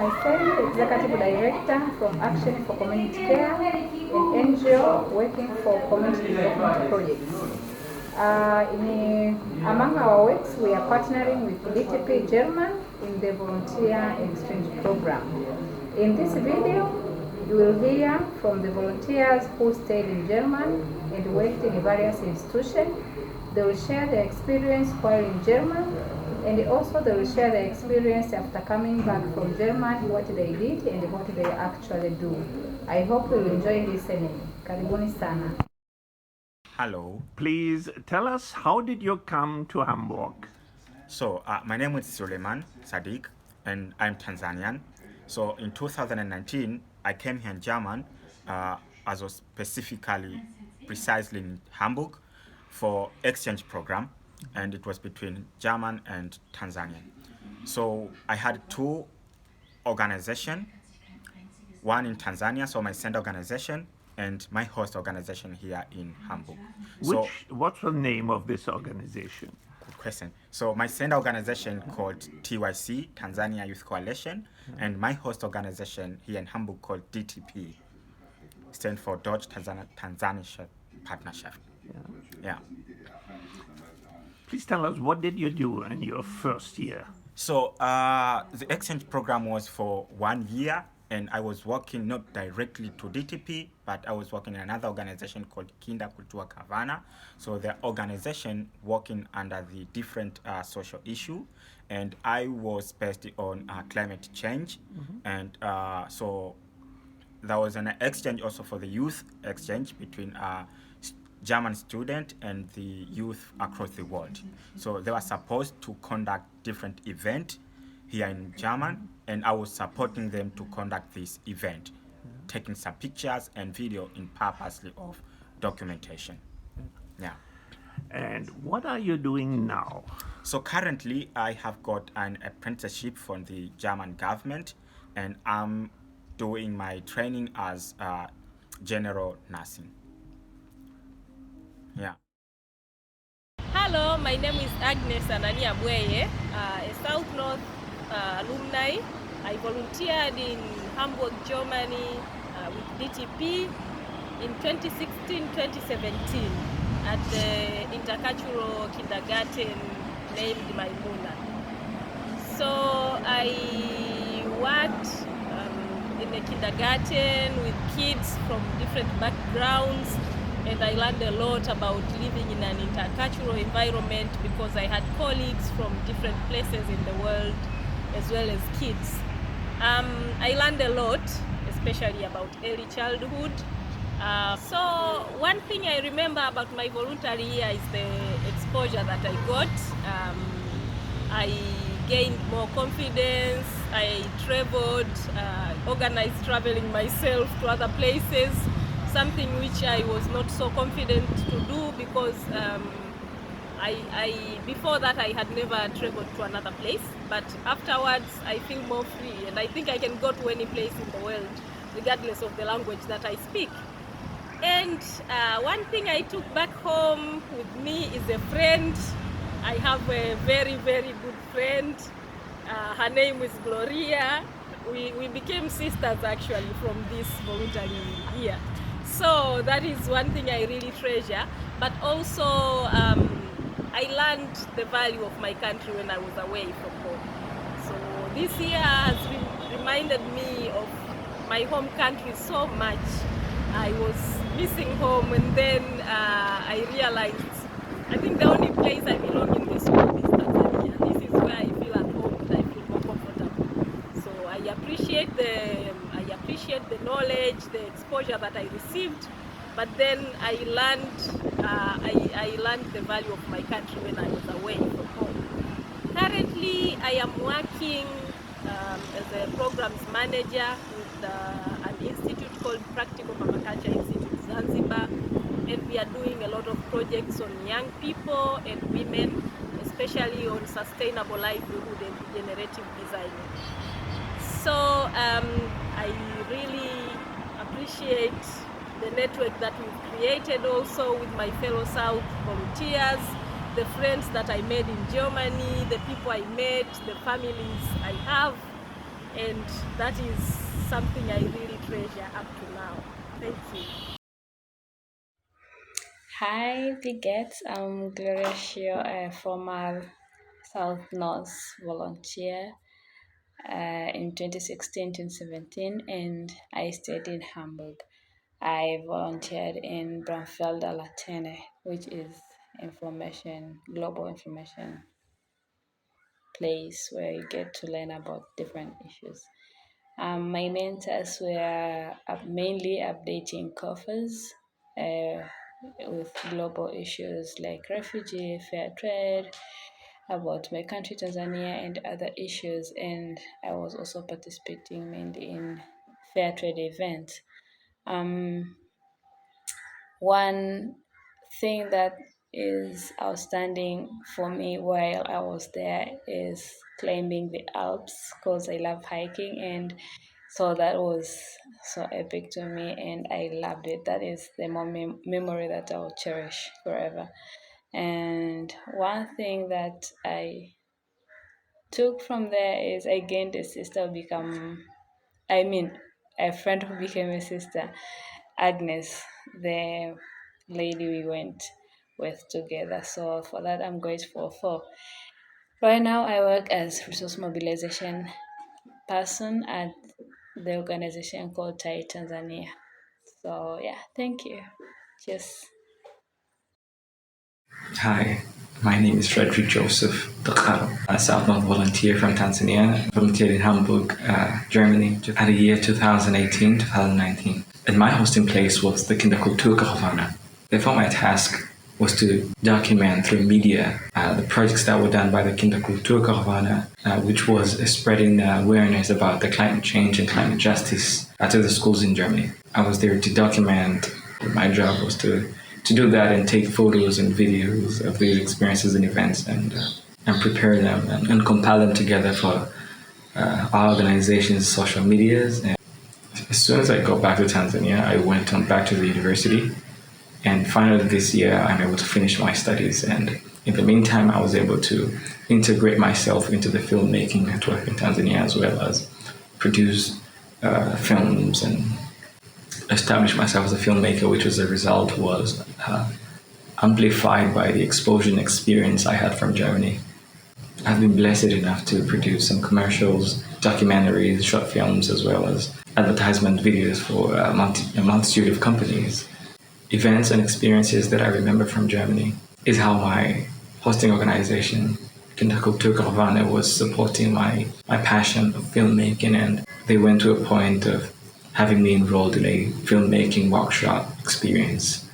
myself, Executive Director from Action for Community Care, an NGO working for community development projects. Among our works, we are partnering with DTP German in the volunteer exchange program. In this video, you will hear from the volunteers who stayed in Germany and worked in various institutions. They will share their experience while in Germany, and also they will share their experience after coming back from Germany, what they did and what they actually do. I hope you will enjoy listening. Karibuni sana. Hello. Please tell us, how did you come to Hamburg? So, my name is Suleiman Sadiq, and I'm Tanzanian. So, in 2019, I came here in Germany, as was precisely in Hamburg, for exchange program, and it was between German and Tanzania. So, I had two organizations, one in Tanzania, so my sender organization, and my host organization here in Hamburg. What's the name of this organization? Good question. So my sender organization called TYC, Tanzania Youth Coalition, and my host organization here in Hamburg called DTP, stands for Deutsch-Tansanische Partnership. Yeah. Please tell us, what did you do in your first year? So the exchange program was for 1 year, and I was working not directly to DTP, but I was working in another organization called Kinderkultur Kavana. So the organization working under the different social issue, and I was based on climate change. And so there was an exchange also for the youth exchange between German students and the youth across the world. So they were supposed to conduct different events here in Germany, and I was supporting them to conduct this event, taking some pictures and video in purposely of documentation. Yeah. And what are you doing now? So currently I have got an apprenticeship from the German government, and I'm doing my training as general nursing. Yeah. Hello, my name is Agnes Anania Bweye, a Süd-Nord alumni. I volunteered in Hamburg, Germany with DTP in 2016-2017 at the intercultural kindergarten named Maimuna. So I worked in a kindergarten with kids from different backgrounds, and I learned a lot about living in an intercultural environment because I had colleagues from different places in the world as well as kids. I learned a lot, especially about early childhood. So one thing I remember about my voluntary year is the exposure that I got. I gained more confidence, I traveled, organized traveling myself to other places, something which I was not so confident to do because before that I had never traveled to another place, but afterwards I feel more free, and I think I can go to any place in the world regardless of the language that I speak. And one thing I took back home with me is a friend. I have a very, very good friend. Her name is Gloria. We became sisters actually from this voluntary year. So that is one thing I really treasure, but also I learned the value of my country when I was away from home. So this year has reminded me of my home country so much. I was missing home, and then I realized I think the only place I belong in this world is Tanzania. This is where I feel at home and I feel more comfortable. So I appreciate the knowledge, the exposure that I received, but then I learned the value of my country when I was away from home. Currently, I am working as a programs manager with an institute called Practical Permaculture Institute Zanzibar, and we are doing a lot of projects on young people and women, especially on sustainable livelihood and regenerative designing. So I really appreciate the network that we've created also with my fellow South volunteers, the friends that I made in Germany, the people I met, the families I have. and that is something I really treasure up to now. Thank you. Hi, Biget. I'm Gloria Shio, a former South-Nord volunteer in 2016-2017, and I stayed in Hamburg. I volunteered in Brunfelder Laterne, which is global information place where you get to learn about different issues. My main tasks were mainly updating coffers with global issues like refugee, fair trade, about my country, Tanzania, and other issues. And I was also participating mainly in fair trade events. One thing that is outstanding for me while I was there is climbing the Alps because I love hiking, and so that was so epic to me and I loved it. That is the memory that I will cherish forever. And one thing that I took from there is I gained a friend who became a sister, Agnes, the lady we went with together. So for that, I'm grateful for. Right now, I work as resource mobilization person at the organization called Tanzania. So yeah, thank you. Cheers. Hi, my name is Frederick Joseph Dokaro, a South-Nord volunteer from Tanzania. Volunteered in Hamburg, Germany, at the year 2018-2019. And my hosting place was the Kinderkulturkaravane. Therefore, my task was to document through media the projects that were done by the Kinderkulturkaravane, which was spreading awareness about the climate change and climate justice to the schools in Germany. I was there to document. My job was to do that and take photos and videos of these experiences and events and prepare them and compile them together for our organization's social medias. And as soon as I got back to Tanzania, I went on back to the university, and finally this year I'm able to finish my studies. And in the meantime, I was able to integrate myself into the filmmaking network in Tanzania, as well as produce films and establish myself as a filmmaker, which as a result was amplified by the exposure and experience I had from Germany. I've been blessed enough to produce some commercials, documentaries, short films, as well as advertisement videos for a multitude of companies. Events and experiences that I remember from Germany is how my hosting organization, Kinderkulturkaravane, was supporting my passion of filmmaking, and they went to a point of having me enrolled in a filmmaking workshop experience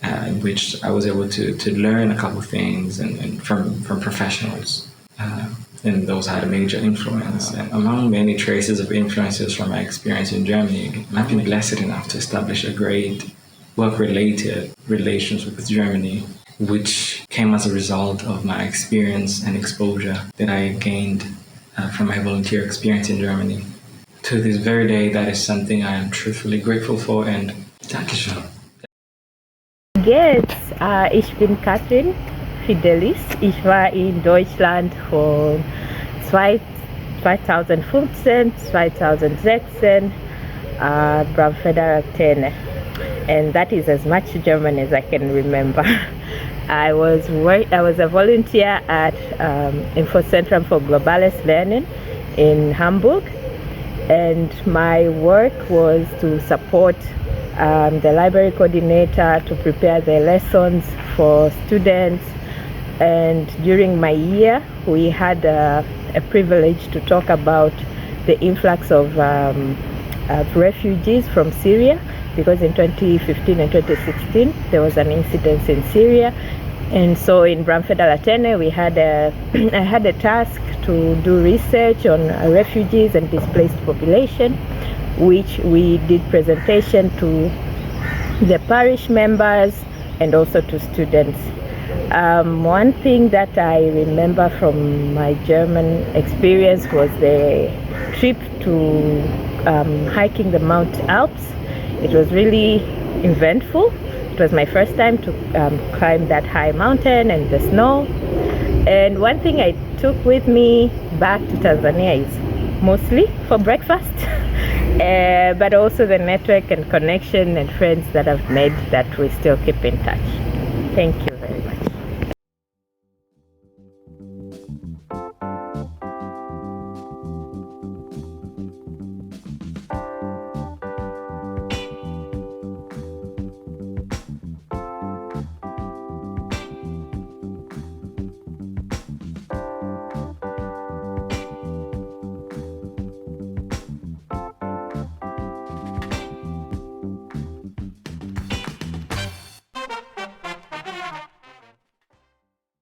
in which I was able to learn a couple of things and from professionals. And those had a major influence. And among many traces of influences from my experience in Germany, I've been blessed enough to establish a great work-related relationship with Germany, which came as a result of my experience and exposure that I gained from my volunteer experience in Germany. To this very day, that is something I am truthfully grateful for, and Dankeschön. Jetzt, ich bin Katrin Fidelis. Ich war in Deutschland von 2015, 2016, Brunfelder Laterne. And that is as much German as I can remember. I was a volunteer at Infozentrum for Globales Lernen in Hamburg, and my work was to support the library coordinator to prepare the lessons for students. And during my year, we had a privilege to talk about the influx of refugees from Syria, because in 2015 and 2016 there was an incident in Syria. And so in Brunfelder Laterne I had a task to do research on refugees and displaced population, which we did presentation to the parish members and also to students. One thing that I remember from my German experience was the trip to hiking the Mount Alps. It was really eventful. It was my first time to climb that high mountain and the snow. And one thing I took with me back to Tanzania is mostly for breakfast, but also the network and connection and friends that I've made that we still keep in touch. Thank you.